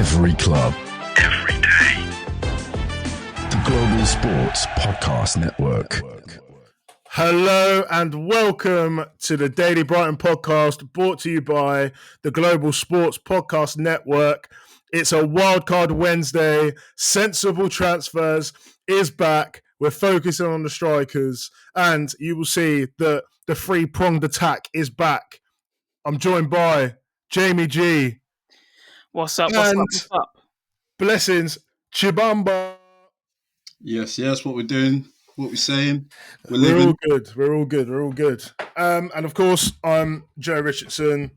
Every club. Every day. The Global Sports Podcast Network. Hello and welcome to the Daily Brighton podcast, brought to you by the Global Sports Podcast Network. It's a Wildcard Wednesday. Sensible Transfers is back. We're focusing on the strikers, and you will see that the three-pronged attack is back. I'm joined by Jamie G. What's up? Blessings, Chibamba. Yes, what we're doing, what we're saying. We're all good. And of course, I'm Joe Richardson,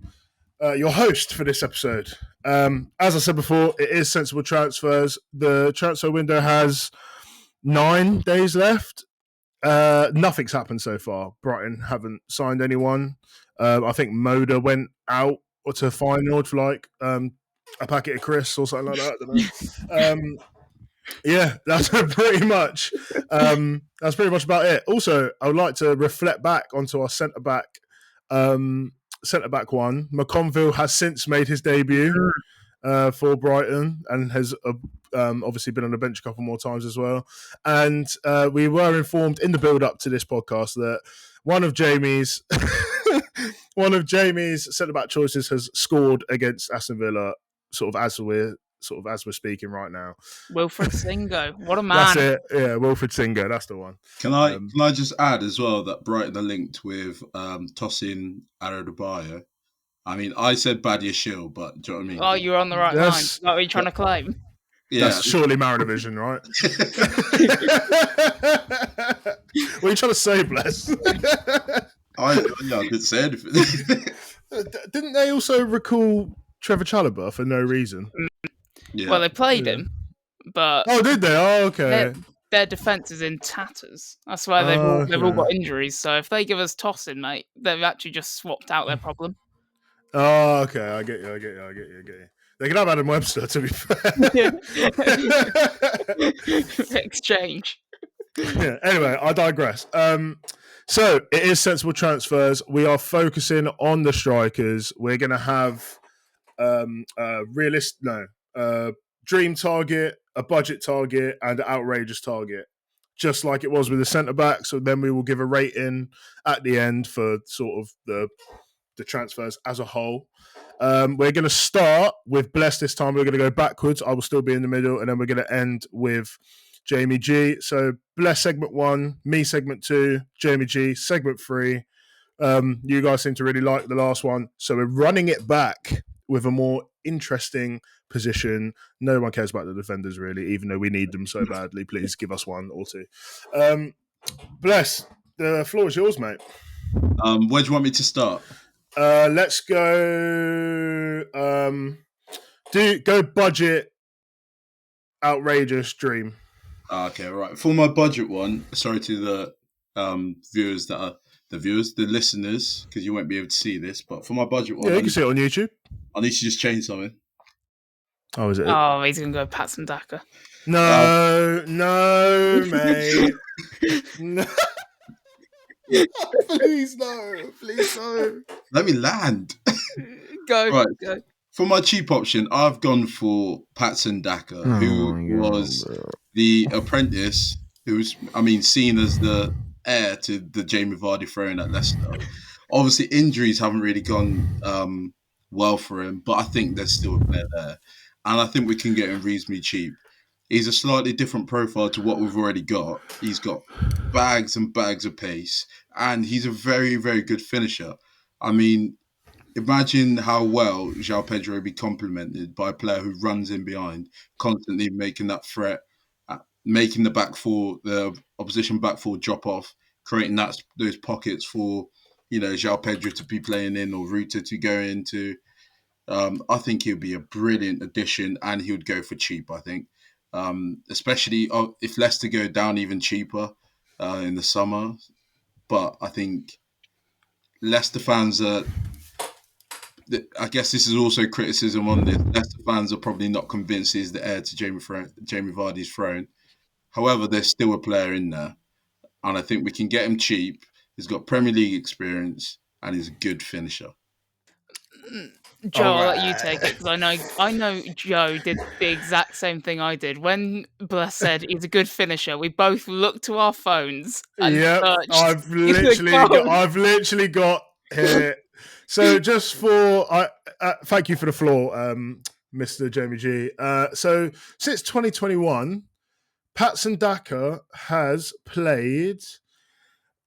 your host for this episode. As I said before, it is sensible transfers. The transfer window has 9 days left. Nothing's happened so far. Brighton haven't signed anyone. I think Moda went out to Feyenoord for like a packet of crisps or something like that. I don't know. Yeah, that's pretty much about it. Also, I would like to reflect back onto our centre back one. McConville has since made his debut for Brighton and has obviously been on the bench a couple more times as well. And we were informed in the build-up to this podcast that one of Jamie's centre back choices has scored against Aston Villa, as we're speaking right now. Wilfred Singo, what a man! That's it. Yeah, Wilfred Singo, that's the one. Can I just add as well that Brighton are linked with Tosin Adebayo. I mean, I said Badia Shield, but do you know what I mean? Oh, you're on the right line. What are you trying to claim? Yeah. That's surely Marinovision, right? What are you trying to say, Bless? I didn't say anything. Didn't they also recall Trevor Chalobah for no reason? Yeah. Well, they played him, but did they? Oh, okay. Their defence is in tatters. That's why they've all got injuries. So if they give us Tosin, mate, they've actually just swapped out their problem. Oh, okay. I get you. They can have Adam Webster, to be fair. Exchange. Yeah. Anyway, I digress. So it is sensible transfers. We are focusing on the strikers. We're going to have dream target, a budget target, and an outrageous target, just like it was with the centre back. So then we will give a rating at the end for sort of the transfers as a whole. We're going to start with Bless this time. We're going to go backwards. I will still be in the middle, and then we're going to end with Jamie G. So Bless segment 1, me segment 2, Jamie G segment 3. You guys seem to really like the last one, so we're running it back with a more interesting position. No one cares about the defenders, really, even though we need them so badly. Please give us one or two. Bless, the floor is yours, mate. Where do you want me to start? Let's go. Go budget, outrageous, dream. Okay, right. For my budget one, sorry to the viewers that are the listeners, because you won't be able to see this, but for my budget one, yeah, you can see it on YouTube. I need to just change something. Oh, is it? Oh, he's going to go Patson Daka. No, mate. No. Please no. Let me land. Go. Right. Go. For my cheap option, I've gone for Patson Daka, who was the apprentice, seen as the heir to the Jamie Vardy throne at Leicester. Obviously, injuries haven't really gone well for him, but I think there's still a player there. And I think we can get him reasonably cheap. He's a slightly different profile to what we've already got. He's got bags and bags of pace, and he's a very, very good finisher. I mean, imagine how well João Pedro would be complemented by a player who runs in behind, constantly making that threat, making the opposition back four drop off, creating those pockets for, João Pedro to be playing in or Ruta to go into. I think he would be a brilliant addition, and he would go for cheap, I think. Especially if Leicester go down even cheaper in the summer. But I think Leicester fans are... I guess this is also criticism on this. Leicester fans are probably not convinced he's the heir to Jamie Vardy's throne. However, there's still a player in there. And I think we can get him cheap. He's got Premier League experience and he's a good finisher. Joe, I'll let you take it because I know Joe did the exact same thing I did. When Bless said he's a good finisher, we both looked to our phones and Yep, searched. I've literally got here. So just for thank you for the floor, Mr. Jamie G. So since 2021, Patson Daka has played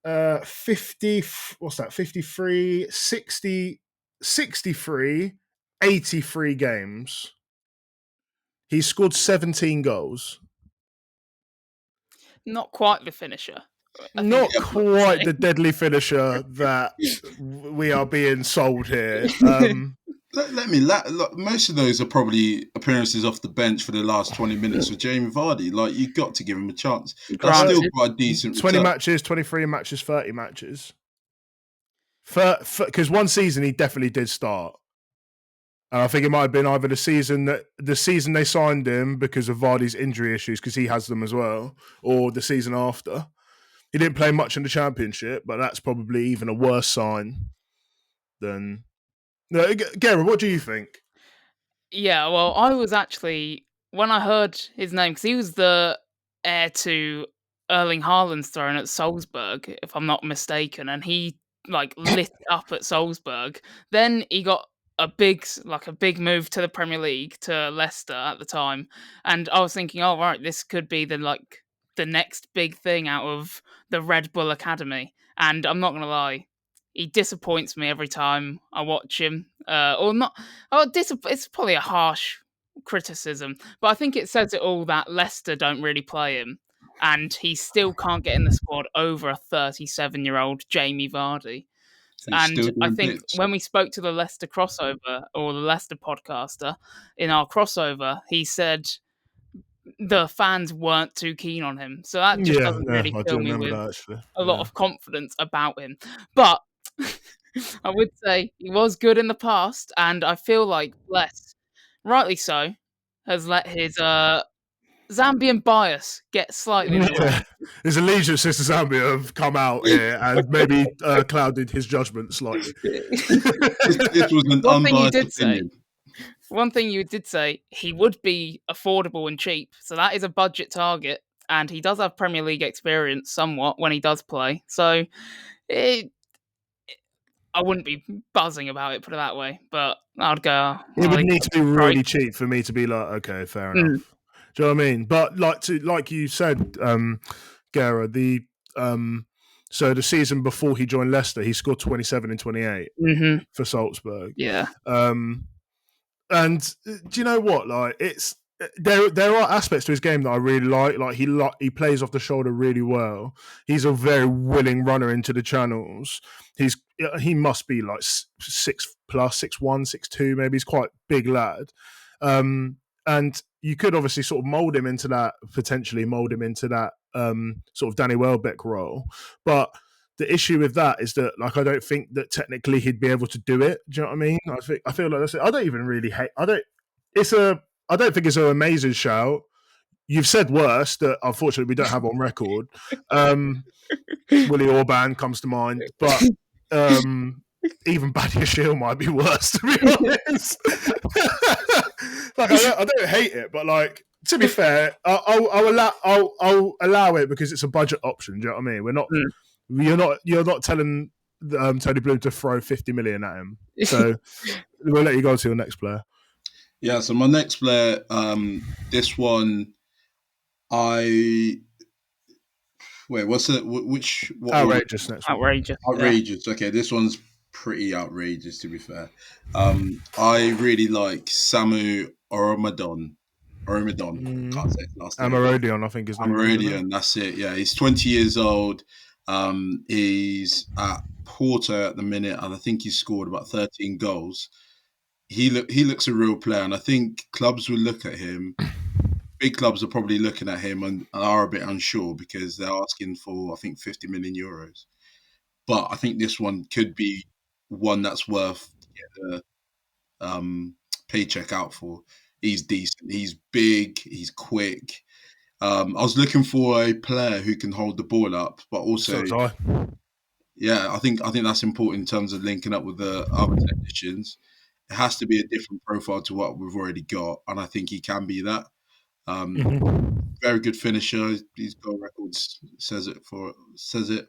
50, what's that? 53, 60, 63, 83 games. He's scored 17 goals. Not quite the finisher. Not quite the deadly finisher that we are being sold here. Most of those are probably appearances off the bench for the last 20 minutes with Jamie Vardy. Like, you've got to give him a chance. That's still quite a decent 20 return. matches, 23 matches, 30 matches. Because one season he definitely did start. And I think it might have been either the season they signed him because of Vardy's injury issues, because he has them as well, or the season after. He didn't play much in the Championship, but that's probably even a worse sign than... No, Gareth, what do you think? Yeah, well, I was actually... When I heard his name, because he was the heir to Erling Haaland's throne at Salzburg, if I'm not mistaken, and he lit up at Salzburg. Then he got a big move to the Premier League, to Leicester at the time, and I was thinking, oh right, this could be the next big thing out of the Red Bull Academy. And I'm not gonna lie, he disappoints me every time I watch him. It's probably a harsh criticism, but I think it says it all that Leicester don't really play him, and he still can't get in the squad over a 37-year-old Jamie Vardy. And I think when we spoke to the Leicester crossover, or the Leicester podcaster in our crossover, he said the fans weren't too keen on him. So that just doesn't really fill me with a lot of confidence about him. But I would say he was good in the past, and I feel like Bless, rightly so, has let his Zambian bias get slightly in the way. His allegiances to Zambia have come out here and maybe clouded his judgment slightly. This was an unbiased opinion. One thing you did say, he would be affordable and cheap. So that is a budget target. And he does have Premier League experience somewhat when he does play. So I wouldn't be buzzing about it, put it that way. But I'd go... It would need to be really cheap for me to be like, okay, fair enough. Do you know what I mean? But like you said, Gara, so the season before he joined Leicester, he scored 27 and 28 for Salzburg. Yeah. And do you know what? Like, it's there are aspects to his game that I really like. Like he plays off the shoulder really well. He's a very willing runner into the channels. He must be like 6+, 6'1", 6'2", maybe. He's quite a big lad. And you could obviously sort of mold him into that sort of Danny Welbeck role. But the issue with that is that, like, I don't think that technically he'd be able to do it. Do you know what I mean? I feel like that's it. I don't even really hate. I don't think it's an amazing shout. You've said worse that unfortunately we don't have on record. Willie Orban comes to mind, but even Badia Shield might be worse, to be honest. Like, I don't hate it, but like, to be fair, I'll allow it because it's a budget option. Do you know what I mean? We're not. You're not telling Tony Bloom to throw 50 million at him. So we'll let you go to your next player. Yeah. So my next player, this one, what's it? What outrageous next one. Outrageous. Yeah. Okay, this one's pretty outrageous, to be fair. I really like Samu Oromadon. Can't say his last name. Amarodion, I think his name. Amarodion, that's it. Yeah, he's 20 years old. He's at Porto at the minute, and I think he's scored about 13 goals. He looks a real player, and I think clubs will look at him. Big clubs are probably looking at him and are a bit unsure because they're asking for, I think, 50 million euros. But I think this one could be one that's worth getting a paycheck out for. He's decent. He's big. He's quick. I was looking for a player who can hold the ball up, but also, I think that's important in terms of linking up with the other technicians. it has to be a different profile to what we've already got, and I think he can be that. Very good finisher. His goal records says it.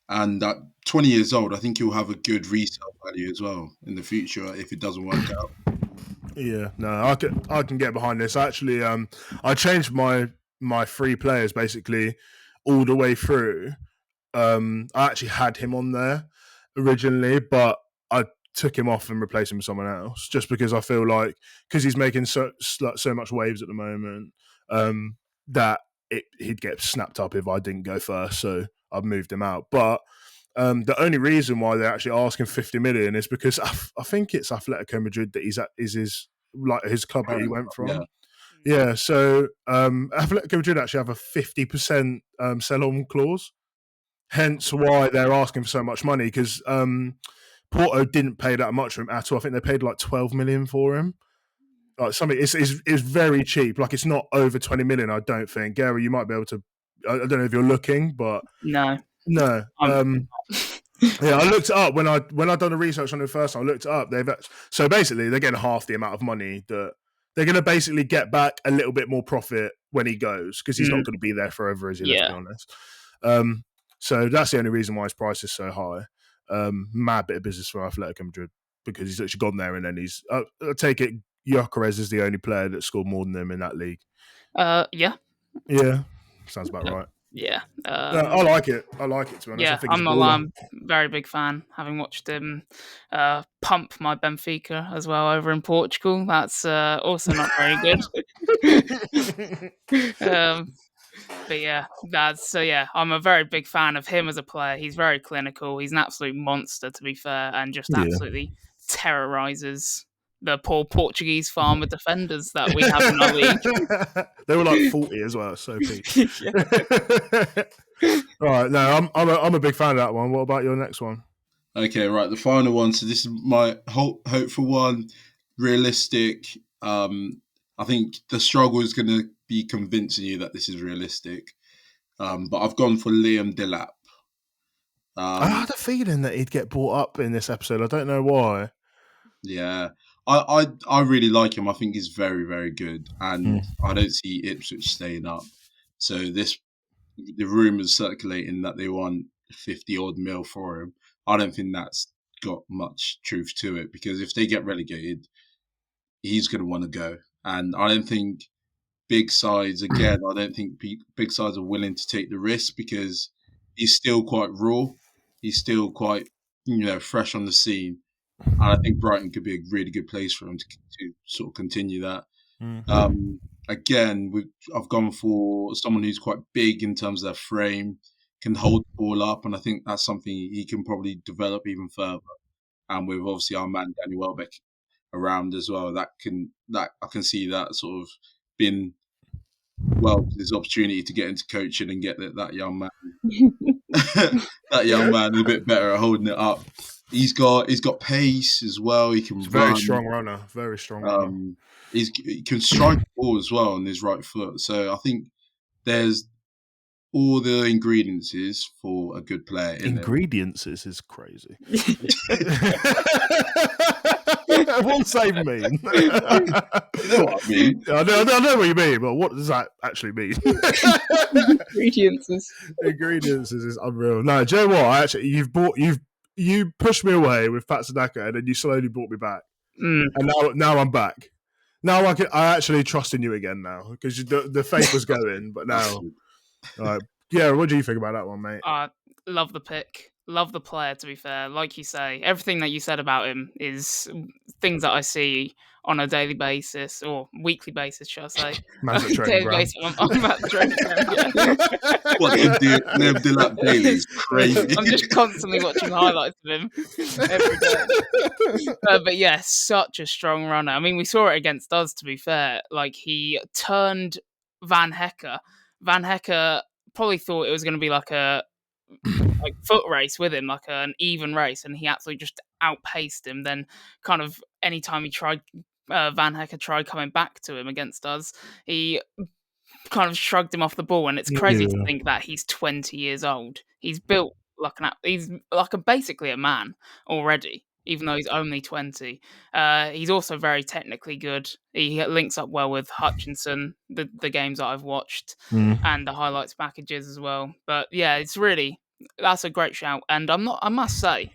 And at 20 years old, I think he'll have a good resale value as well in the future if it doesn't work out. Yeah, no, I can get behind this. Actually, I changed my 3 players basically all the way through. I actually had him on there originally, but I took him off and replaced him with someone else just because I feel like because he's making so much waves at the moment that he'd get snapped up if I didn't go first. So I've moved him out. But the only reason why they're actually asking 50 million is because I think it's Atletico Madrid that is his club that he went from. Yeah, so Atletico Madrid actually have a 50% sell-on clause. Hence why they're asking for so much money because Porto didn't pay that much for him at all. I think they paid like 12 million for him. Like something, it's very cheap. Like it's not over 20 million. I don't think. Gary, you might be able to. I don't know if you're looking, but no. Yeah, I looked it up when I done the research on it first. I looked it up. So basically they're getting half the amount of money that they're going to basically get back a little bit more profit when he goes because he's not going to be there forever, is he? Let's be honest. So that's the only reason why his price is so high. Mad bit of business for Atletico Madrid because he's actually gone there and then he's. I take it Gyökeres is the only player that scored more than him in that league. Yeah. Yeah, sounds about right. Yeah. I like it. To be honest. Yeah, I think I'm a very big fan, having watched him pump my Benfica as well over in Portugal. That's also not very good. But yeah, I'm a very big fan of him as a player. He's very clinical. He's an absolute monster, to be fair, and just absolutely terrorizes the poor Portuguese farmer defenders that we have in our league. They were like 40 as well, so peak. All right, no, I'm a big fan of that one. What about your next one? Okay, right, the final one. So this is my hopeful one, realistic. I think the struggle is going to be convincing you that this is realistic. But I've gone for Liam Dilap. I had a feeling that he'd get brought up in this episode. I don't know why. Yeah, I really like him. I think he's very, very good. And I don't see Ipswich staying up. So the rumours circulating that they want 50-odd mil for him, I don't think that's got much truth to it because if they get relegated, he's going to want to go. And I don't think big sides, again, I don't think big sides are willing to take the risk because he's still quite raw. He's still quite, fresh on the scene. And I think Brighton could be a really good place for him to sort of continue that. Again, I've gone for someone who's quite big in terms of their frame, can hold the ball up, and I think that's something he can probably develop even further. And with obviously our man Danny Welbeck around as well, that I can see that sort of being his opportunity to get into coaching and get that young man a bit better at holding it up. He's got pace as well. He can run. Very strong runner. Very strong runner. He can strike the ball as well on his right foot. So I think there's all the ingredients for a good player. Ingredients is crazy. What's that even mean? You know what I mean? I know what you mean, but what does that actually mean? Ingredients is unreal. No, do you know what? You pushed me away with Santiago, and then you slowly brought me back. And now I'm back. Now I actually trust in you again now because the faith was going, but now, yeah. What do you think about that one, mate? Love the pick, love the player. To be fair, like you say, everything that you said about him is things that I see on a daily basis or weekly basis, shall I say? Daily basis. I'm at the training ground. What Liam Dilap daily is crazy. I'm just constantly watching highlights of him every day. But yeah, such a strong runner. I mean, we saw it against us. To be fair, like he turned Van Hecke. Van Hecke probably thought it was going to be like a foot race with him, like an even race, and he absolutely just outpaced him. Then kind of anytime he tried, Van Hecke tried coming back to him against us, he kind of shrugged him off the ball. And it's crazy to think that he's 20 years old. He's built like he's basically a man already. even though he's only 20. He's also very technically good. He links up well with Hutchinson, the games that I've watched, and the highlights packages as well. But yeah, that's a great shout. And I must say,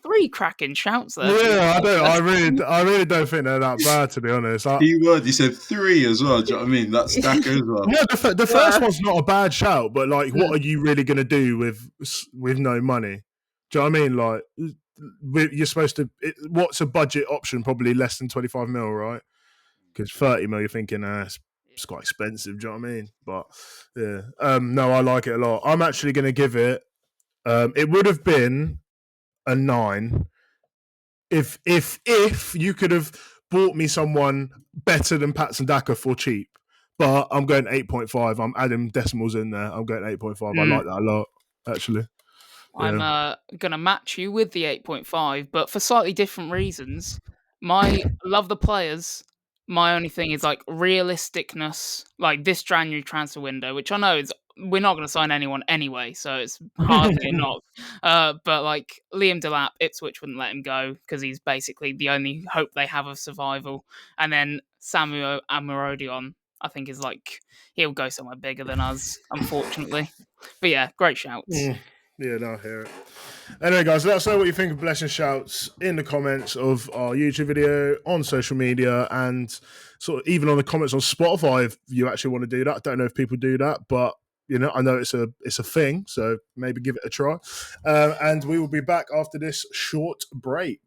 3 cracking shouts there. Yeah, I really don't think they're that bad, to be honest. Keyword, you said 3 as well. Do you know what I mean? That's Daka as well. No, the first one's not a bad shout, but like, what are you really going to do with no money? Do you know what I mean? Like, you're supposed to. What's a budget option? Probably less than 25 mil, right? Because 30 mil, you're thinking, it's quite expensive. Do you know what I mean? But yeah, no, I like it a lot. I'm actually going to give it. It would have been a 9 if you could have bought me someone better than Patson Daka for cheap. But I'm going 8.5. I'm adding decimals in there. I'm going 8.5. I like that a lot, actually. I'm going to match you with the 8.5, but for slightly different reasons. I love the players. My only thing is like realisticness, like this January transfer window, which I know we're not going to sign anyone anyway, so it's hardly a knock. But like Liam Dilap, Ipswich wouldn't let him go because he's basically the only hope they have of survival. And then Samu Amorodion, I think, is like he'll go somewhere bigger than us, unfortunately. But yeah, great shouts. Yeah, no, I hear it. Anyway, guys, let us know what you think of Blessing Shouts in the comments of our YouTube video, on social media, and sort of even on the comments on Spotify if you actually want to do that. I don't know if people do that, but I know it's a thing, so maybe give it a try. And we will be back after this short break.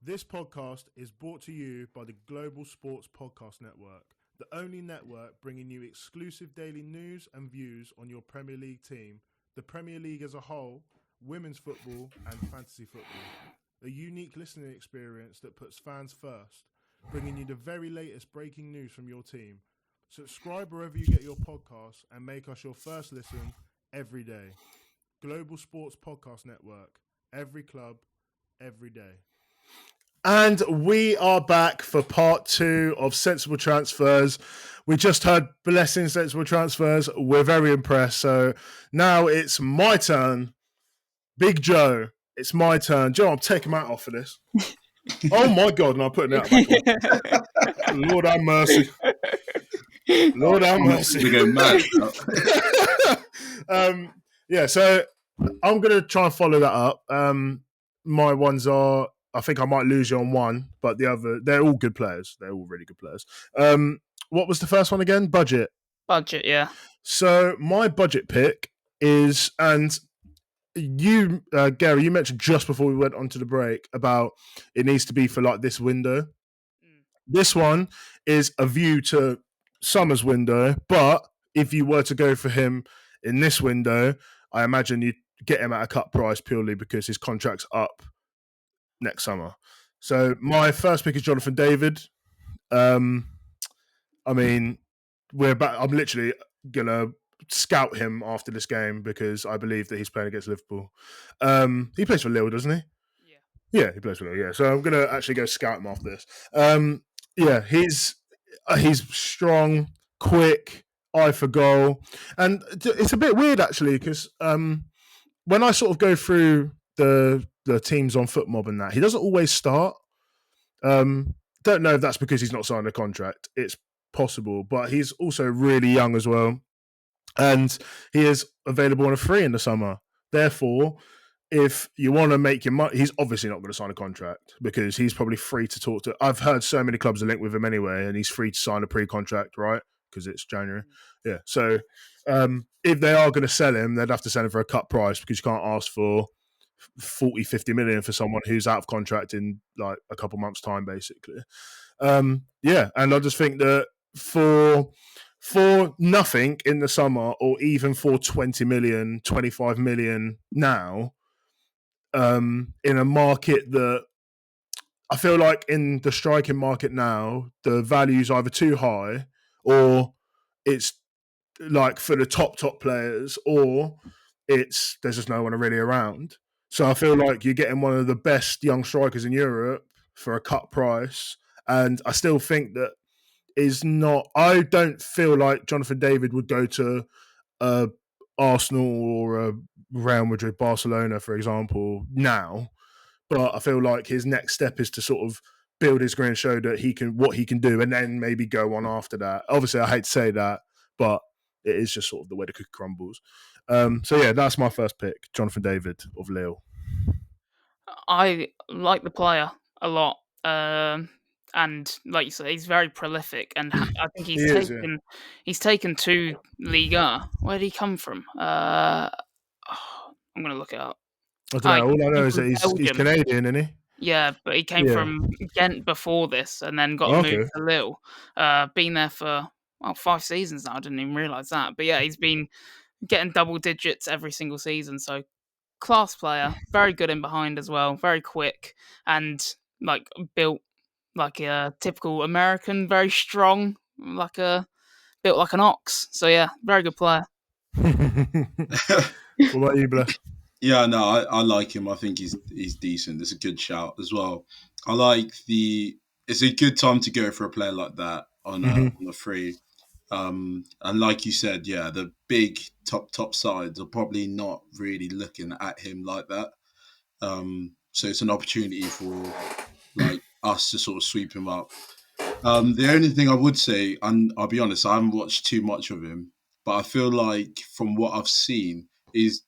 This podcast is brought to you by the Global Sports Podcast Network, the only network bringing you exclusive daily news and views on your Premier League team, the Premier League as a whole, women's football and fantasy football. A unique listening experience that puts fans first, bringing you the very latest breaking news from your team. Subscribe wherever you get your podcasts and make us your first listen every day. Global Sports Podcast Network. Every club, every day. And we are back for part 2 of Sensible Transfers. We just heard Blessing Sensible Transfers. We're very impressed. So now it's my turn. Big Joe, it's my turn. Joe, I'm taking my hat off for this. Oh my God, and I'm putting it up. Lord have mercy. Lord have mercy. We go mad. Yeah, so I'm going to try and follow that up. My ones are, I think I might lose you on one, but the other, they're all good players. They're all really good players. What was the first one again? Budget. Budget, yeah. So my budget pick is, and you, Gary, you mentioned just before we went on to the break about it needs to be for like this window. This one is a view to summer's window, but if you were to go for him in this window, I imagine you'd get him at a cut price purely because his contract's up next summer. So my first pick is Jonathan David. I mean, I'm literally gonna scout him after this game because I believe that he's playing against Liverpool. He plays for Lille, doesn't he? Yeah, he plays for Lille. Yeah, so I'm gonna actually go scout him after this. Yeah, he's strong, quick, eye for goal, and it's a bit weird actually because when I sort of go through the teams on FootMob and that, he doesn't always start. Don't know if that's because he's not signed a contract. It's possible, but he's also really young as well, and he is available on a free in the summer. Therefore, if you want to make your money, he's obviously not going to sign a contract because he's probably free to talk to. I've heard so many clubs are linked with him anyway, and he's free to sign a pre-contract, right? Because it's January. Yeah. So if they are going to sell him, they'd have to sell him for a cut price because you can't ask for 40, 50 million for someone who's out of contract in like a couple months' time, basically. Yeah. And I just think that for nothing in the summer or even for 20 million, 25 million now, in a market that I feel like in the striking market now, the value's either too high or it's like for the top players or there's just no one really around. So I feel like you're getting one of the best young strikers in Europe for a cut price. And I still think that I don't feel like Jonathan David would go to Arsenal or Real Madrid, Barcelona, for example, now, but I feel like his next step is to sort of build his career and show that what he can do, and then maybe go on after that. Obviously, I hate to say that, but it is just sort of the way the cookie crumbles. So yeah, that's my first pick, Jonathan David of Lille. I like the player a lot, and like you say, he's very prolific, and I think he's taken 2 Liga. Where did he come from? I'm going to look it up. I don't know. All I know is that he's Canadian, isn't he? Yeah, but he came from Ghent before this, and then got moved to Lille. Been there for 5 seasons now. I didn't even realise that. But yeah, he's been getting double digits every single season. So class player, very good in behind as well, very quick, and like built like a typical American, very strong, built like an ox. So yeah, very good player. What about you, Blair? Yeah, no, I like him. I think he's decent. It's a good shout as well. I like it's a good time to go for a player like that on a free. And like you said, yeah, the big top sides are probably not really looking at him like that. So it's an opportunity for like us to sort of sweep him up. The only thing I would say, and I'll be honest, I haven't watched too much of him, but I feel like from what I've seen, is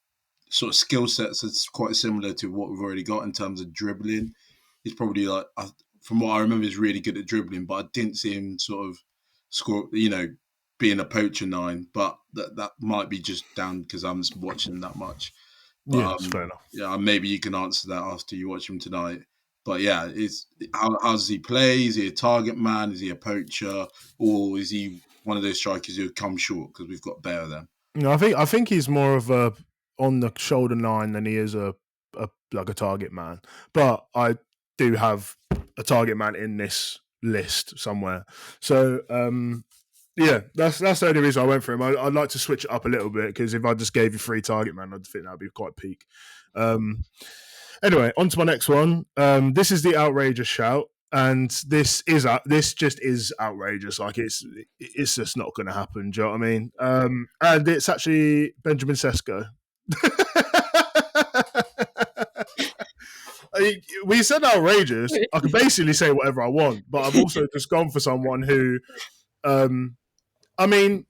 sort of skill sets that's quite similar to what we've already got in terms of dribbling. He's probably like, from what I remember, he's really good at dribbling, but I didn't see him sort of score, being a poacher 9. But that might be just down because I'm just watching him that much. But, yeah, fair enough. Yeah, maybe you can answer that after you watch him tonight. But yeah, how does he play? Is he a target man? Is he a poacher? Or is he one of those strikers who come short because we've got better than? No, I think he's more of a on the shoulder 9 than he is a target man. But I do have a target man in this list somewhere. So yeah, that's the only reason I went for him. I'd like to switch it up a little bit because if I just gave you 3 target man, I'd think that'd be quite peak. Anyway, on to my next one. This is the outrageous shout. And this just is outrageous. Like it's just not going to happen. Do you know what I mean? And it's actually Benjamin Sesko. We said outrageous. I can basically say whatever I want, but I've also just gone for someone who, I mean,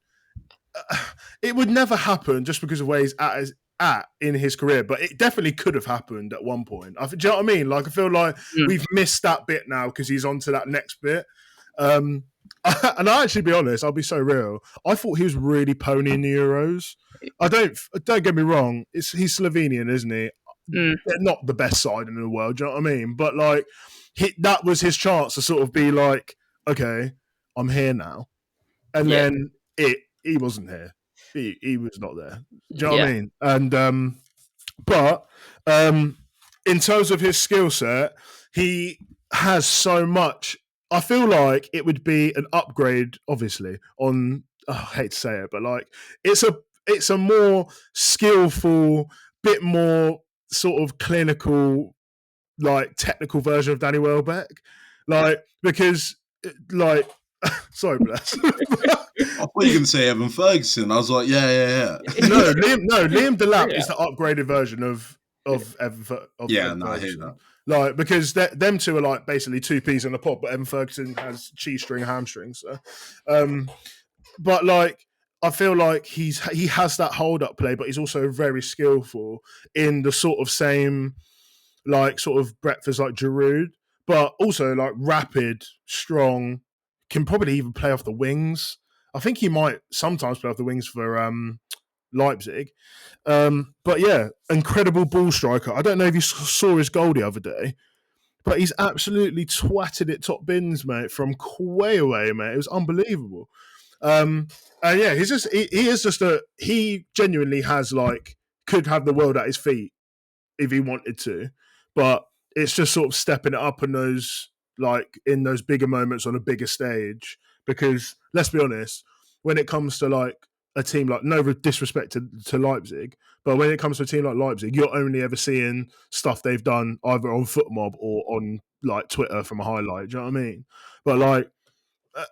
it would never happen just because of where he's at in his career, but it definitely could have happened at one point. Do you know what I mean? Like, I feel like we've missed that bit now because he's on to that next bit. And I'll actually be honest, I'll be so real. I thought he was really pony in the Euros. Don't get me wrong. He's Slovenian, isn't he? They're not the best side in the world. Do you know what I mean? But like, that was his chance to sort of be like, okay, I'm here now. And then he wasn't here. He was not there. Do you know what I mean? And but in terms of his skill set, he has so much. I feel like it would be an upgrade, obviously, on I hate to say it, but like it's a more skillful, bit more sort of clinical, like technical version of Danny Welbeck. Like, because like sorry, bless. I thought you were going to say Evan Ferguson. I was like, yeah. Liam Dilap is the upgraded version of Evan Ferguson. I hear that. Like, because them two are like basically 2 peas in a pod, but Evan Ferguson has cheese string hamstrings. So, but like, I feel like he has that hold up play, but he's also very skillful in the sort of same like sort of breadth as like Giroud, but also like rapid, strong, can probably even play off the wings. I think he might sometimes play off the wings for Leipzig. But yeah, incredible ball striker. I don't know if you saw his goal the other day, but he's absolutely twatted it top bins, mate, from way away, mate. It was unbelievable. And yeah, he genuinely has like, could have the world at his feet if he wanted to, but it's just sort of stepping it up in those bigger moments on a bigger stage. Because let's be honest, when it comes to like a team like, no disrespect to Leipzig, but when it comes to a team like Leipzig, you're only ever seeing stuff they've done either on FootMob or on like Twitter from a highlight. Do you know what I mean? But like,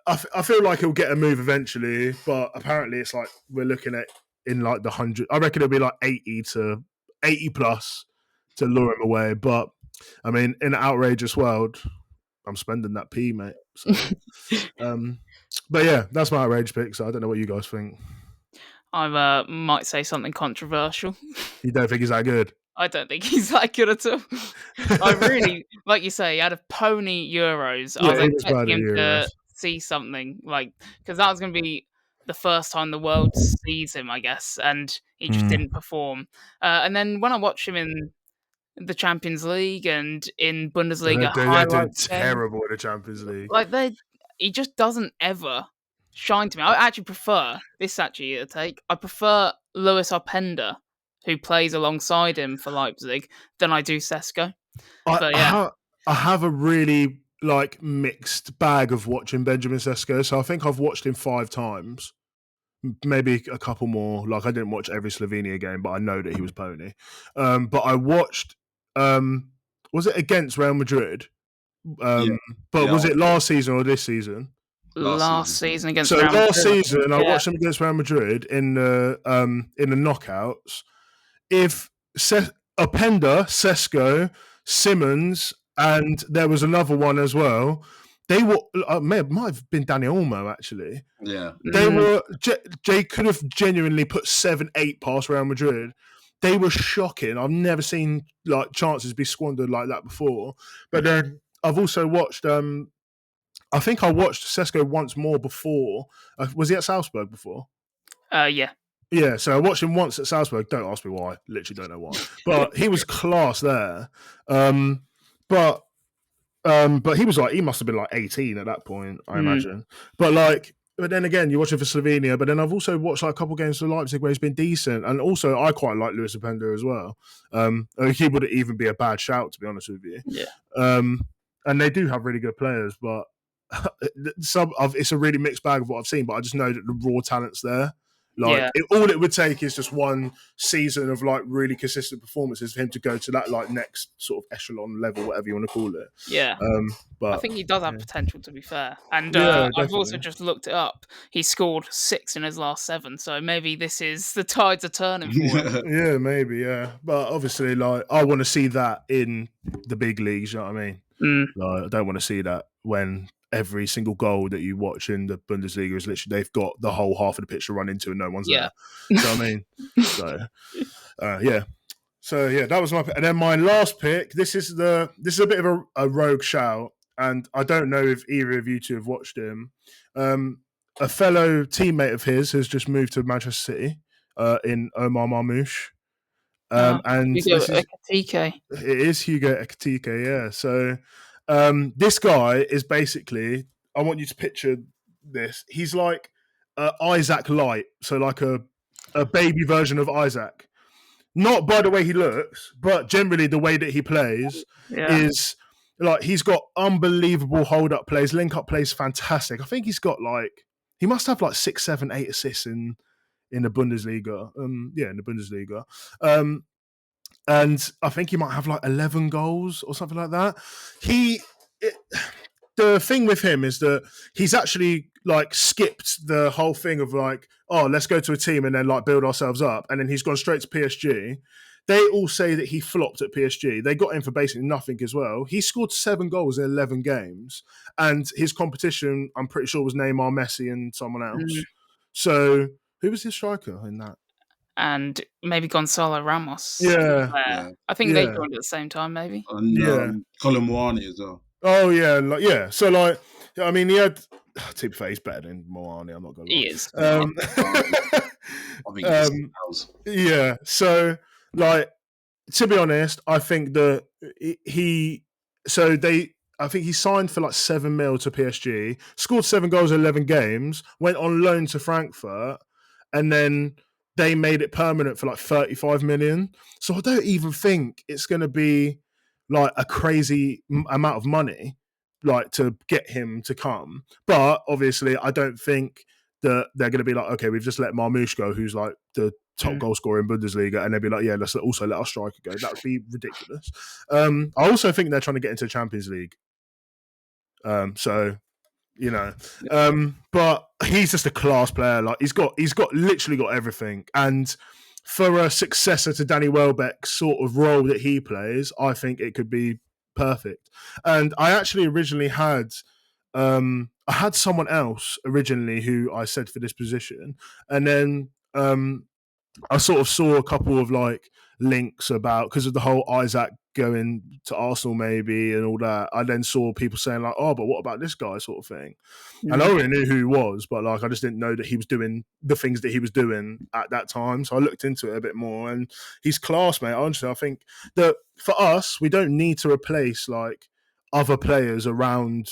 I feel like he'll get a move eventually, but apparently it's like we're looking at in like the 100. I reckon it'll be like 80 plus to lure him away. But I mean, in an outrageous world, I'm spending that P, mate. So, but yeah, that's my outrage pick. So I don't know what you guys think. I might say something controversial. You don't think he's that good? I don't think he's that good at all. I really, like you say, he had a pony Euros. I was expecting him to see something because that was going to be the first time the world sees him, I guess, and he just didn't perform. And then when I watched him in the Champions League and in Bundesliga highlights, they're terrible in the Champions League. He just doesn't ever shine to me. I actually prefer this. Actually, a take. I prefer Lewis Openda, who plays alongside him for Leipzig, than I do Sesko. I have a really mixed bag of watching Benjamin Sesko. So I think I've watched him 5 times, maybe a couple more. I didn't watch every Slovenia game, but I know that he was pony. But I watched. Was it against Real Madrid? Was it last season or this season? Last season against Real Madrid. Last season, I watched him against Real Madrid in the knockouts. If Openda, Sesko, Simmons, and there was another one as well, they were might have been Dani Olmo actually. Yeah, they could have genuinely put 7-8 past Real Madrid. They were shocking. I've never seen chances be squandered like that before. But then I've also watched. I think I watched Sesko once more before. Was he at Salzburg before? Yeah. Yeah, so I watched him once at Salzburg. Don't ask me why. Literally don't know why. But he was class there. But he was he must have been 18 at that point, I imagine. But then again, you watch it for Slovenia. But then I've also watched a couple games for Leipzig where he's been decent, and also I quite like Lewis Openda as well. He wouldn't even be a bad shout, to be honest with you. Yeah. And they do have really good players, but it's a really mixed bag of what I've seen. But I just know that the raw talent's there. All it would take is just one season of really consistent performances for him to go to that next sort of echelon level, whatever you want to call it. Yeah. But I think he does have potential, to be fair. And I've also just looked it up. He scored 6 in his last 7, so maybe this is the tides are turning for him. Yeah, maybe, yeah. But obviously, I want to see that in the big leagues, you know what I mean? I don't want to see that when every single goal that you watch in the Bundesliga is literally they've got the whole half of the pitch to run into and no one's there. You know what I mean? So that was my pick. And then my last pick, this is a bit of a rogue shout, and I don't know if either of you two have watched him. A fellow teammate of his has just moved to Manchester City in Omar Marmoush. And Hugo Ekitike. It is Hugo Ekitike, yeah. So this guy is basically, I want you to picture this. He's like Isaac Light, so a baby version of Isaac. Not by the way he looks, but generally the way that he plays is he's got unbelievable hold-up plays, link-up plays, fantastic. I think he's got he must have 6, 7, 8 assists in the Bundesliga. In the Bundesliga. And I think he might have 11 goals or something like that. The thing with him is that he's actually skipped the whole thing of let's go to a team and then build ourselves up. And then he's gone straight to PSG. They all say that he flopped at PSG. They got him for basically nothing as well. He scored 7 goals in 11 games. And his competition, I'm pretty sure, was Neymar, Messi and someone else. So who was his striker in that? And maybe Gonzalo Ramos. Yeah. I think they joined at the same time, maybe. And Colin Moani as well. Oh, yeah. So, I mean, he had... To be fair, he's better than Moani, I'm not going to lie. He is. I think yeah. So, to be honest, I think that I think he signed for 7 mil to PSG, scored 7 goals in 11 games, went on loan to Frankfurt, and then they made it permanent for 35 million. So I don't even think it's going to be a crazy amount of money to get him to come. But obviously, I don't think that they're going to be okay, we've just let Marmoush go, who's the top goal scorer in Bundesliga, and they'll be let's also let our striker go. That would be ridiculous. I also think they're trying to get into the Champions League. But he's just a class player. He's got literally got everything. And for a successor to Danny Welbeck's sort of role that he plays, I think it could be perfect. And I actually originally had I had someone else originally who I said for this position, and then I sort of saw a couple of like links about, because of the whole Isaac going to Arsenal maybe and all that. I then saw people saying like, oh, but what about this guy, sort of thing. And I already knew who he was, but like I just didn't know that he was doing the things that he was doing at that time. So I looked into it a bit more, and he's class, mate. Honestly, I think that for us, we don't need to replace like other players around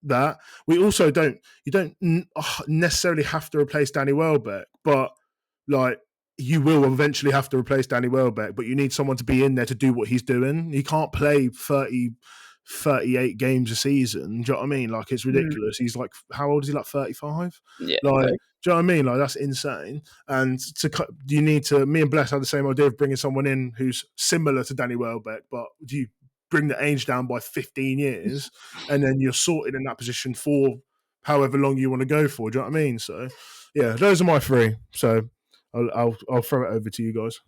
that. We also you don't necessarily have to replace Danny Welbeck, but like you will eventually have to replace Danny Welbeck, but you need someone to be in there to do what he's doing. He can't play 38 games a season. Do you know what I mean? Like, it's ridiculous. He's like, how old is he? Like 35? Yeah. Like, do you know what I mean? Like, that's insane. And you need to, me and Bless had the same idea of bringing someone in who's similar to Danny Welbeck, but you bring the age down by 15 years and then you're sorted in that position for however long you want to go for. Do you know what I mean? So, yeah, those are my three. So, I'll throw it over to you guys.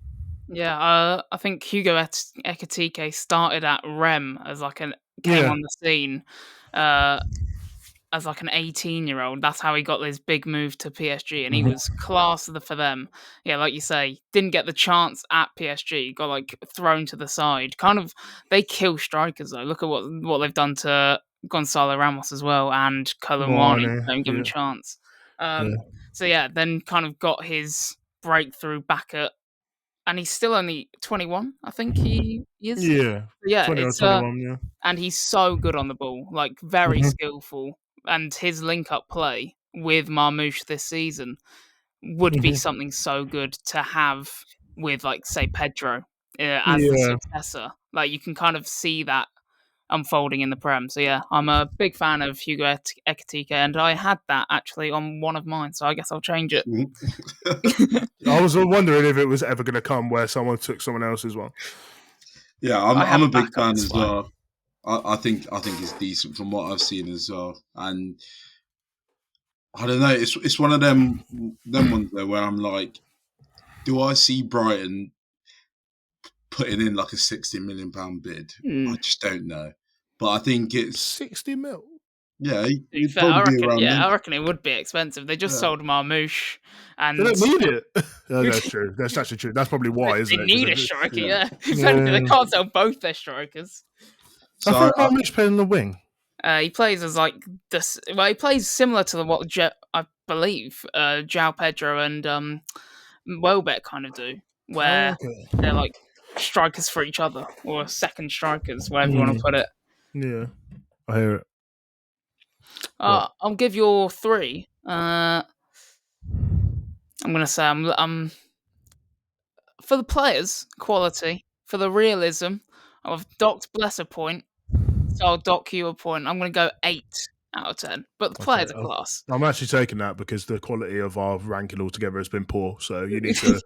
Yeah, I think Hugo Ekitike started at Rem as like came on the scene as like an 18-year-old. That's how he got this big move to PSG, and he was class for them. Yeah, like you say, didn't get the chance at PSG, got like thrown to the side. Kind of, they kill strikers though. Look at what they've done to Gonzalo Ramos as well, and Colomwani. Don't give him a chance. So yeah, then kind of got his breakthrough back at, and he's still only 21, I think he is. Yeah, 20 or 21, yeah. And he's so good on the ball, like very skillful. And his link-up play with Marmoush this season would be something so good to have with, like, say, Pedro as the successor. Like, you can kind of see that unfolding in the Prem. So yeah, I'm a big fan of Hugo Ekitike, and I had that actually on one of mine, so I guess I'll change it. I was wondering if it was ever going to come where someone took someone else's one. Yeah, I'm a big fan as well. I think it's decent from what I've seen as well, and I don't know. It's one of them ones there where I'm like, do I see Brighton putting in like a £60 million bid? I just don't know. But I think it's 60 mil. Yeah, I reckon it would be expensive. They just sold Marmoush, and they don't need it. No, that's true. That's actually true. That's probably why, isn't it? They need a striker. Yeah. They can't sell both their strikers. So I think Marmoush playing the wing. He plays as like this. Well, he plays similar to what I believe João Pedro and Welbeck kind of do, where they're like strikers for each other, or second strikers, whatever you want to put it. Yeah, I hear it. I'll give you all three. I'm gonna say I'm for the players' quality, for the realism. I've docked Bless a point, so I'll dock you a point. I'm gonna go 8 out of 10. But the players are class. I'm actually taking that because the quality of our ranking altogether has been poor. So you need to.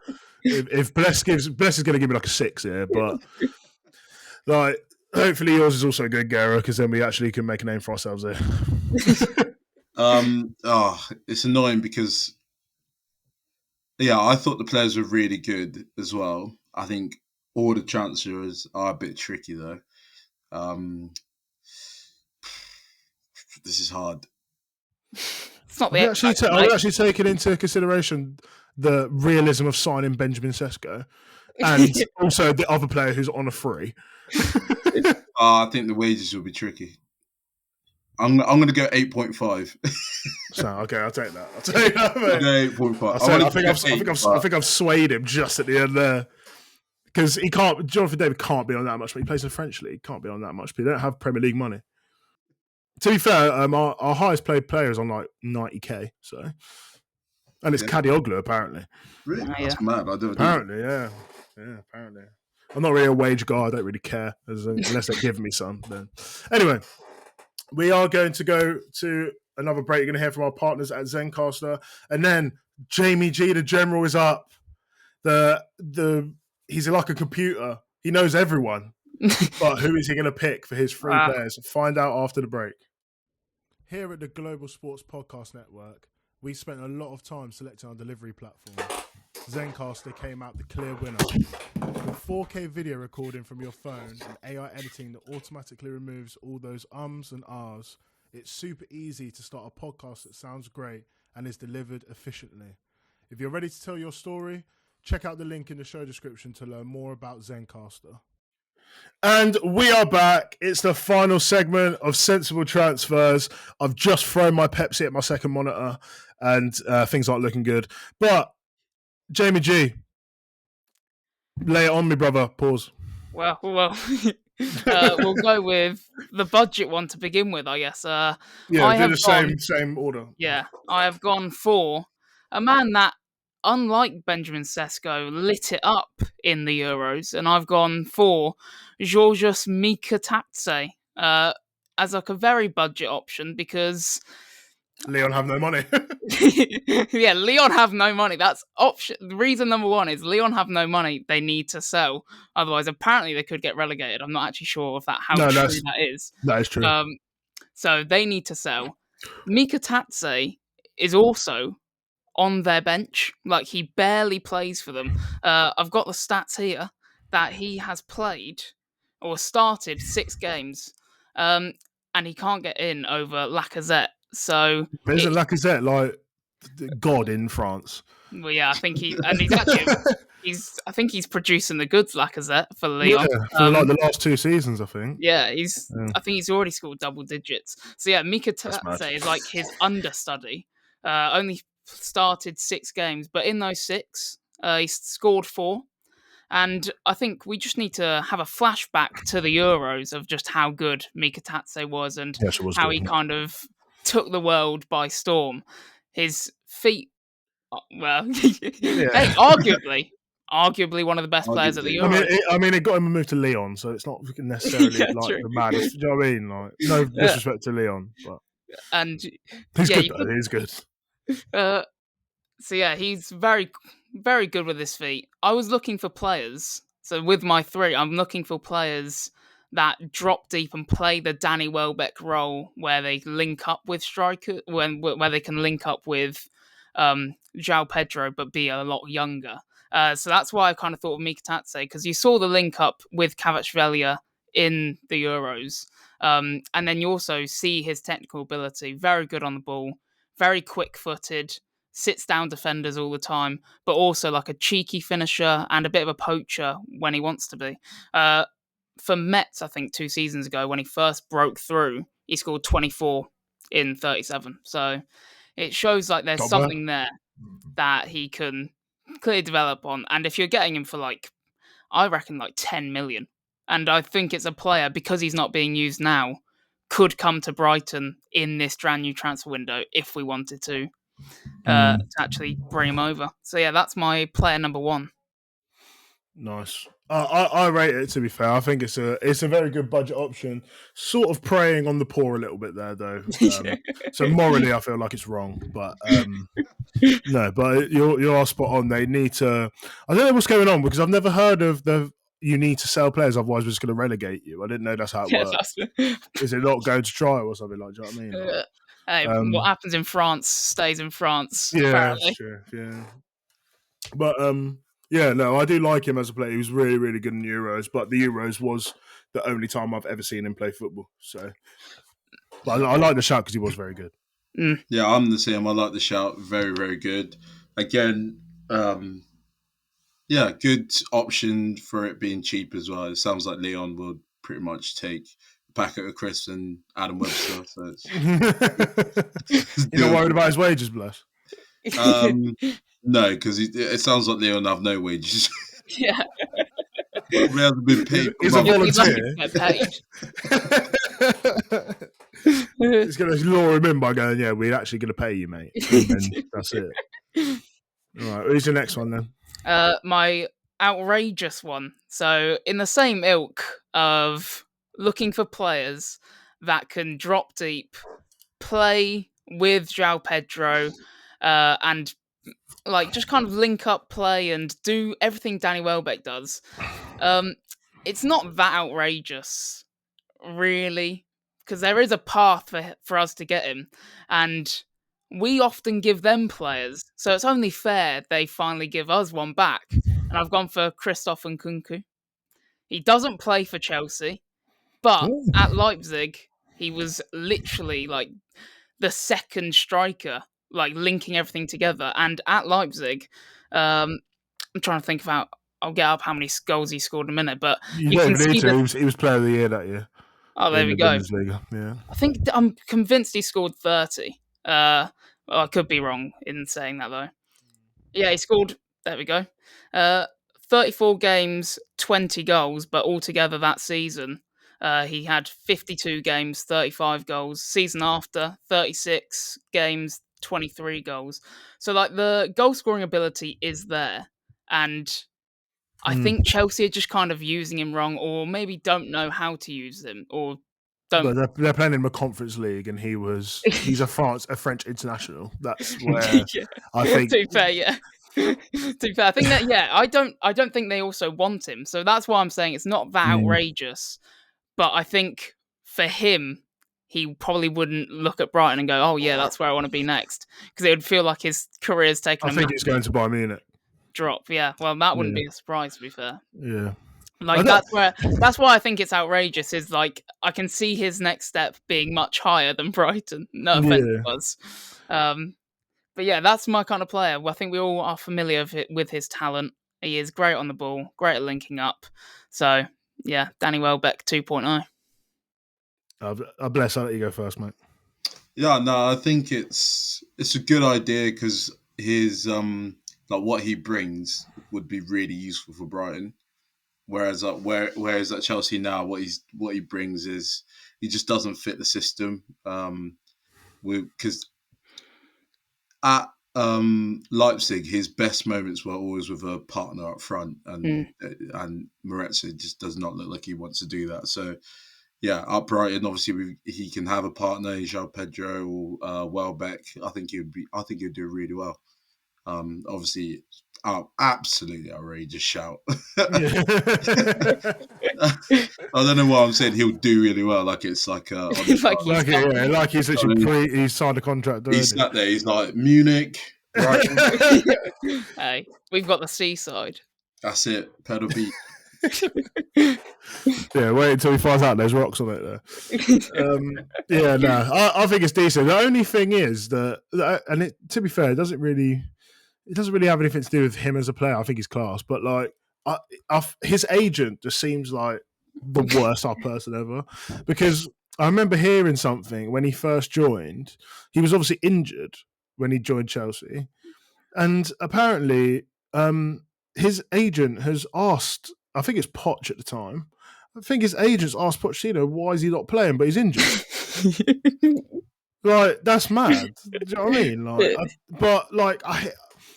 if Bless is going to give me like a 6 here, but like hopefully yours is also good, Gara, because then we actually can make a name for ourselves here. It's annoying because I thought the players were really good as well. I think all the transfers are a bit tricky though. This is hard. It's not Are we actually taking into consideration the realism of signing Benjamin Sesko and also the other player who's on a free? I think the wages will be tricky. I'm going to go 8.5. So okay, I'll take that. 8.5. I think I've swayed him just at the end there because Jonathan David can't be on that much. But he plays in the French league, can't be on that much. But he don't have Premier League money. To be fair, our highest paid player is on like 90k. So, and it's Kadioglu apparently. Really? That's mad. Apparently, yeah. Apparently. I'm not really a wage guy. I don't really care unless they give me some. Then anyway. We are going to go to another break. You're going to hear from our partners at Zencastr. And then Jamie G, the General, is up. He's like a computer. He knows everyone. But who is he going to pick for his free players? Find out after the break. Here at the Global Sports Podcast Network, we spent a lot of time selecting our delivery platform. Zencastr came out the clear winner with 4K video recording from your phone and AI editing that automatically removes all those ums and ahs. It's super easy to start a podcast that sounds great and is delivered efficiently. If you're ready to tell your story, check out the link in the show description to learn more about Zencastr. And we are back. It's the final segment of Sensible Transfers. I've just thrown my Pepsi at my second monitor and things aren't looking good. But, Jamie G, lay it on me, brother. Pause. Well, we'll go with the budget one to begin with, I guess. Do the same order. Yeah, I have gone for a man that, unlike Benjamin Sesko, lit it up in the Euros, and I've gone for Georgios Mikatatse as like a very budget option because Leon have no money. yeah, Leon have no money. That's option. Reason number one is Leon have no money. They need to sell. Otherwise, apparently they could get relegated. I'm not actually sure of that. How true that is. That is true. So they need to sell. Mikatatse is also on their bench. Like, he barely plays for them. I've got the stats here that he has played or started 6 games, and he can't get in over Lacazette. So isn't Lacazette like God in France? Well, yeah, I think he's actually I think he's producing the goods, Lacazette, for Lyon. Yeah, for like the last 2 seasons, I think. Yeah, I think he's already scored double digits. So yeah, Mikatatse is like his understudy. Only started 6 games, but in those 6, he scored 4. And I think we just need to have a flashback to the Euros of just how good Mikatatse was and how he kind of took the world by storm. His feet, well, hey, arguably one of the best players at the Euros. I mean, it got him moved to Lyon, so it's not necessarily the maddest. Do you know what I mean? Like, no disrespect to Lyon, but he's good though. He's good. So yeah, he's very, very good with his feet. I was looking for players. So with my 3, I'm looking for players that drop deep and play the Danny Welbeck role, where they link up with striker, where they can link up with João Pedro, but be a lot younger. So that's why I kind of thought of Mikatatse, because you saw the link up with Kvaratskhelia in the Euros, and then you also see his technical ability. Very good on the ball, very quick-footed, sits down defenders all the time, but also like a cheeky finisher and a bit of a poacher when he wants to be. For Metz, I think 2 seasons ago, when he first broke through, he scored 24 in 37. So it shows like there's something there that he can clearly develop on. And if you're getting him for I reckon 10 million, and I think it's a player, because he's not being used now, could come to Brighton in this brand new transfer window if we wanted to actually bring him over. So yeah, that's my player number 1. Nice. I rate it, to be fair. I think it's a very good budget option. Sort of preying on the poor a little bit there, though. So morally, I feel like it's wrong. But no, but you are spot on. They need to. I don't know what's going on, because I've never heard of you need to sell players, otherwise we're just going to relegate you. I didn't know that's how it works. Is it not going to trial or something like that? Do you know what I mean? Hey, what happens in France stays in France. Yeah, apparently. That's true. Yeah, but yeah, no, I do like him as a player. He was really, really good in the Euros, but the Euros was the only time I've ever seen him play football. So, but I like the shout because he was very good. Yeah, I'm the same. I like the shout. Very, very good. Again, yeah, good option for it being cheap as well. It sounds like Leon would pretty much take a packet of crisps and Adam Webster. So You're not worried about his wages, bless? No, because it sounds like Leon have no wages. Yeah. He hasn't been paid. He's a volunteer. He's going to lure him in by going, yeah, we're actually going to pay you, mate. And then that's it. All right, who's your next one then? My outrageous one. So in the same ilk of looking for players that can drop deep, play with João Pedro, and just kind of link up play and do everything Danny Welbeck does. It's not that outrageous, really, because there is a path for us to get him, and we often give them players, so it's only fair they finally give us one back. And I've gone for Christoph Nkunku. He doesn't play for Chelsea, but Ooh. at Leipzig, he was literally like the second striker, like linking everything together. And at Leipzig, I'm trying to think about. I'll get up how many goals he scored in a minute, but You you don't can even need see to. that. He was player of the year that year Oh, there in we the go. Bundesliga. Yeah. I think I'm convinced he scored 30. Well, I could be wrong in saying that though. Yeah, he scored. There we go. 34 games, 20 goals, but altogether that season, he had 52 games, 35 goals. Season after, 36 games, 23 goals. So, like, the goal scoring ability is there. And I think Chelsea are just kind of using him wrong, or maybe don't know how to use him, or don't. But they're playing in the Conference League, and he's a French international. That's where Yeah. I think. To be fair, yeah. To be fair, I think that I don't think they also want him. So that's why I'm saying it's not that outrageous. But I think for him, he probably wouldn't look at Brighton and go, "Oh yeah, that's where I want to be next," because it would feel like his career's taken I a think it's going to Bayern Munich. drop. Yeah, well, that wouldn't Yeah. be a surprise to be fair. Yeah. Like that's why I think it's outrageous. Is like I can see his next step being much higher than Brighton. No offense, was. But yeah, that's my kind of player. I think we all are familiar with his talent. He is great on the ball, great at linking up. So yeah, Danny Welbeck 2.0. I bless. I'll let you go first, mate. Yeah, no, I think it's a good idea because his like what he brings would be really useful for Brighton. Whereas at Chelsea now, what he brings is he just doesn't fit the system. Because at Leipzig, his best moments were always with a partner up front, and Moretz just does not look like he wants to do that. So, yeah, at Brighton, obviously he can have a partner, João Pedro or Welbeck. I think he would do really well. Obviously, absolutely outrageous shout. I don't know why I'm saying he'll do really well. Like it's like he's signed a contract. He's sat there. He's like Munich, right? Hey, we've got the seaside. That's it. Pedal beat. Yeah, wait until he finds out there's rocks on it there. I think it's decent. The only thing is that, and to be fair, it doesn't really have anything to do with him as a player. I think he's class, but like, his agent just seems like the worst person ever. Because I remember hearing something when he first joined. He was obviously injured when he joined Chelsea, and apparently, his agent has asked. I think it's Poch at the time. I think his agent's asked Pochettino, why is he not playing, but he's injured. Like, that's mad. Do you know what I mean? Like,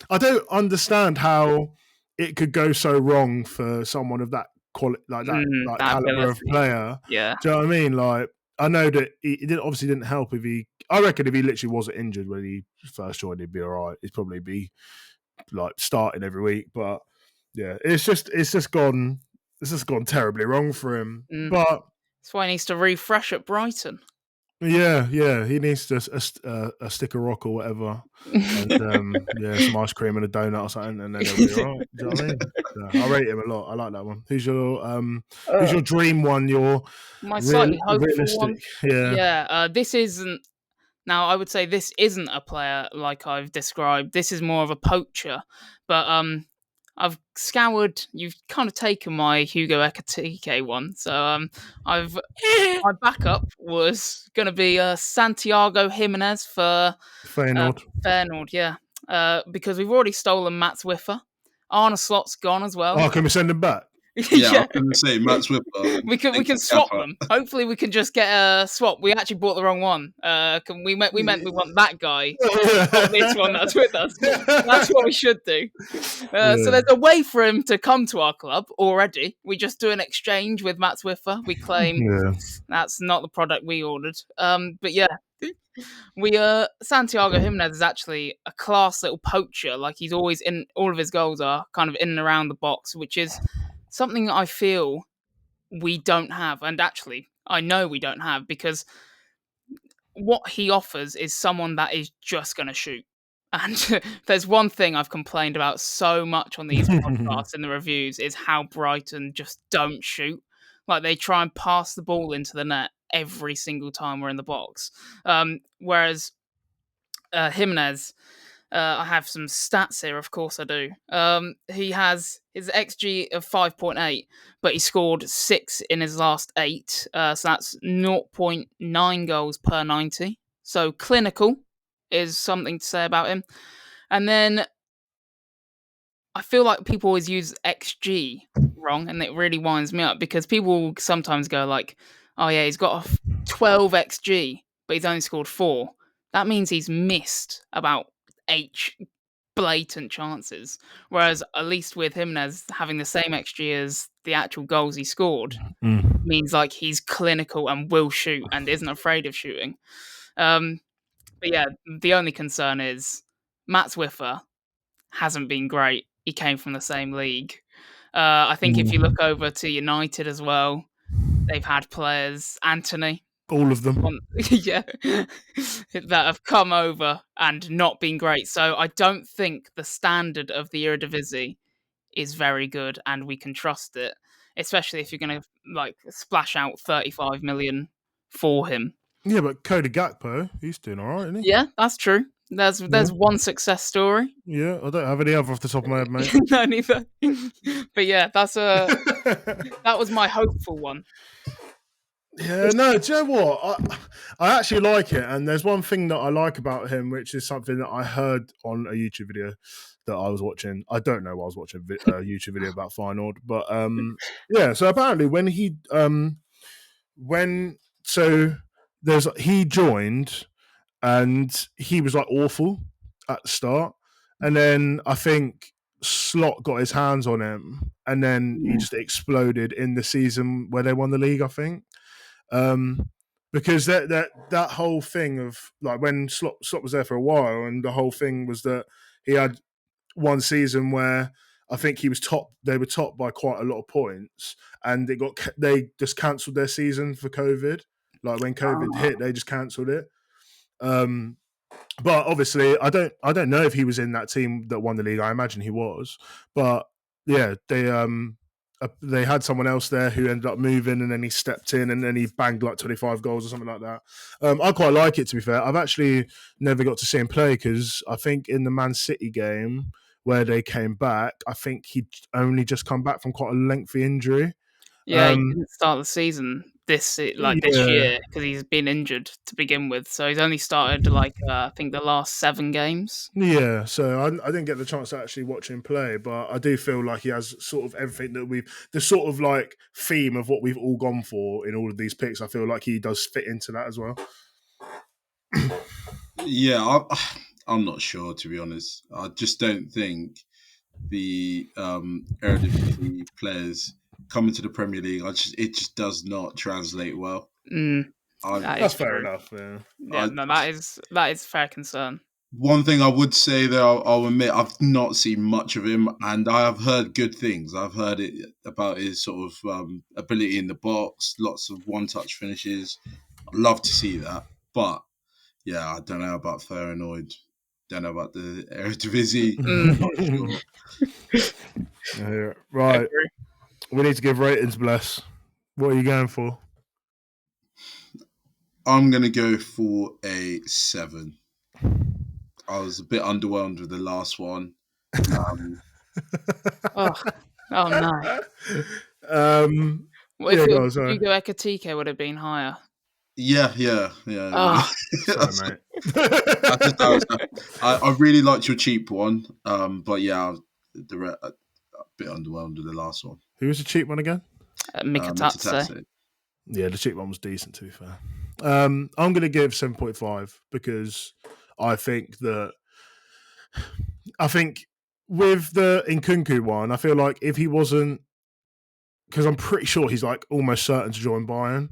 I don't understand how it could go so wrong for someone of that quality, like that, that caliber of player. Yeah. Do you know what I mean? Like, I know that it obviously didn't help I reckon if he literally wasn't injured when he first joined, he'd be all right. He'd probably be like starting every week, but yeah, it's just gone terribly wrong for him. But that's why he needs to refresh at Brighton. Yeah, he needs to a stick of rock or whatever, and some ice cream and a donut or something, and then he'll be all right. Do you know what I mean? I rate him a lot. I like that one. Who's your dream one? My slightly hopeful realistic one. Yeah. This isn't. Now, I would say this isn't a player like I've described. This is more of a poacher. But I've scoured. You've kind of taken my Hugo Ekitike one. So my backup was going to be Santiago Jiménez for Feyenoord. Feyenoord, yeah. Because we've already stolen Matt Swiffer. Arne Slot's gone as well. Oh, can we send him back? Yeah, I was going to say Matt Swiffer. We can swap them. Hopefully, we can just get a swap. We actually bought the wrong one. We meant we want that guy. Not this one that's with us. That's what we should do. So there's a way for him to come to our club already. We just do an exchange with Matt Swiffer. We claim that's not the product we ordered. But yeah. Santiago Jiménez is actually a class little poacher. Like he's always in. All of his goals are kind of in and around the box, which is something I feel we don't have. And actually, I know we don't have because what he offers is someone that is just going to shoot. And there's one thing I've complained about so much on these podcasts and the reviews is how Brighton just don't shoot. Like they try and pass the ball into the net every single time we're in the box. Whereas Jiménez, I have some stats here, of course I do. He has his XG of 5.8, but he scored 6 in his last 8. So that's 0.9 goals per 90. So clinical is something to say about him. And then I feel like people always use XG wrong, and it really winds me up because people sometimes go like, oh yeah, he's got a 12 XG, but he's only scored 4. That means he's missed about 8 blatant chances. Whereas at least with Jimenez having the same XG as the actual goals he scored means like he's clinical and will shoot and isn't afraid of shooting. But yeah, the only concern is Matt Swiffer hasn't been great. He came from the same league. I think if you look over to United as well, they've had players, Anthony. All of them. Yeah, that have come over and not been great. So I don't think the standard of the Eredivisie is very good and we can trust it, especially if you're going to like splash out 35 million for him. Yeah, but Cody Gakpo, he's doing all right, isn't he? Yeah, that's true. There's one success story. Yeah, I don't have any other off the top of my head, mate. No, neither. But yeah, that was my hopeful one. Yeah, no, do you know what? I actually like it, and there's one thing that I like about him, which is something that I heard on a YouTube video that I was watching. I don't know why I was watching a YouTube video about Feyenoord, but yeah. So apparently, when he he joined, and he was like awful at the start, and then I think Slot got his hands on him, and then he just exploded in the season where they won the league, I think. Because that whole thing of like when Slot was there for a while, and the whole thing was that he had one season where I think he was top. They were top by quite a lot of points, and they just cancelled their season for COVID. Like when COVID hit, they just cancelled it. But obviously, I don't know if he was in that team that won the league. I imagine he was, but yeah, they had someone else there who ended up moving, and then he stepped in, and then he banged like 25 goals or something like that. I quite like it, to be fair. I've actually never got to see him play because I think in the Man City game where they came back, I think he'd only just come back from quite a lengthy injury. Yeah, he didn't start the season this year because he's been injured to begin with. So he's only started I think the last 7 games. Yeah, so I didn't get the chance to actually watch him play, but I do feel like he has sort of everything that the sort of like theme of what we've all gone for in all of these picks. I feel like he does fit into that as well. Yeah, I'm not sure, to be honest. I just don't think the Eredivisie players coming to the Premier League, it just does not translate well. That's fair enough. Yeah, that is fair concern. One thing I would say, though, I'll admit, I've not seen much of him, and I have heard good things. I've heard it about his sort of ability in the box, lots of one-touch finishes. I'd love to see that, but yeah, I don't know about Feyenoord. Don't know about the Eredivisie. Not sure. Right. We need to give ratings, Bless. What are you going for? I'm going to go for a 7. I was a bit underwhelmed with the last one. Oh no. If Hugo Ekitike would have been higher. Yeah. Oh. Sorry, mate. I really liked your cheap one, but yeah, a bit underwhelmed with the last one. Who was the cheap one again? Mkhitaryan. Yeah, the cheap one was decent, to be fair. I'm going to give 7.5 because I think with the Nkunku one, I feel like if he wasn't, because I'm pretty sure he's like almost certain to join Bayern.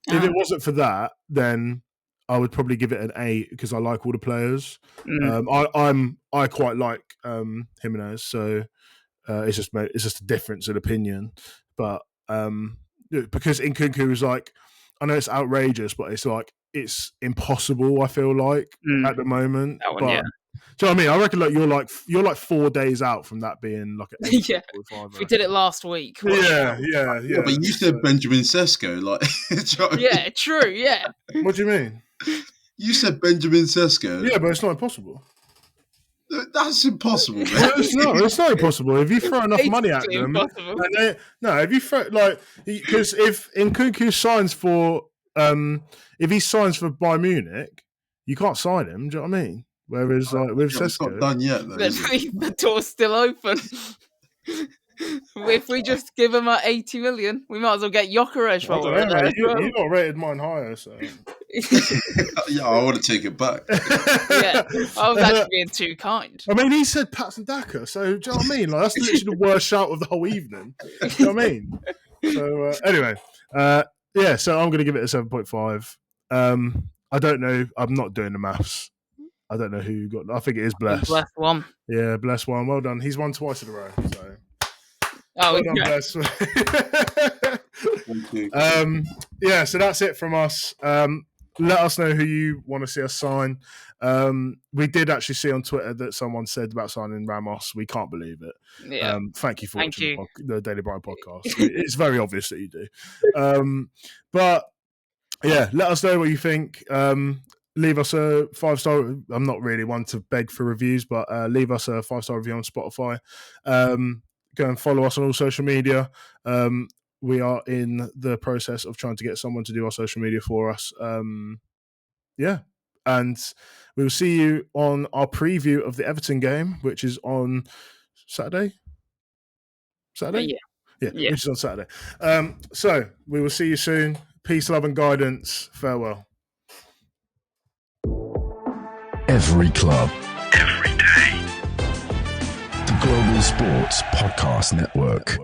If it wasn't for that, then I would probably give it an 8 because I like all the players. I quite like Jiménez, so it's just a difference in opinion. But because Nkunku is like, I know it's outrageous, but it's like it's impossible. I feel like at the moment. That one, yeah. Do you know what I mean? I reckon you're like 4 days out from that being like an Yeah. We did it last week. Yeah. But you said Benjamin Sesko, like. Do you know what I mean? Yeah, true. Yeah. What do you mean? You said Benjamin Sesko. Yeah, but it's not impossible. That's impossible, man. Well, it's not impossible. If you throw enough money at them, if you throw because if Nkunku signs for if he signs for Bayern Munich, you can't sign him. Do you know what I mean? Whereas with Sesko, it's not done yet. Though, the door's still open. If we just give him 80 million, we might as well get Gyökeres for it. You got rated mine higher, so yeah, I want to take it back. Yeah, I was actually being too kind. I mean, he said Patson Daka, so do you know what I mean? Like, that's literally the worst shout of the whole evening. Do you know what I mean? So anyway, so I'm going to give it a 7.5. I don't know. I'm not doing the maths. I don't know who got. I think it is Bless. Bless one. Yeah, Bless one. Well done. He's won twice in a row. So. Oh, well done, Bless. So that's it from us. Let us know who you want to see us sign. We did actually see on Twitter that someone said about signing Ramos. We can't believe it. Yeah. Thank you for watching the Daily Brighton podcast. It's very obvious that you do. But yeah, let us know what you think. Leave us a 5-star. I'm not really one to beg for reviews, but leave us a 5-star review on Spotify. Go and follow us on all social media. We are in the process of trying to get someone to do our social media for us. And we will see you on our preview of the Everton game, which is on Saturday. Yeah, which is on Saturday. So we will see you soon. Peace, love, and guidance. Farewell. Every club, every day. The Global Sports Podcast Network.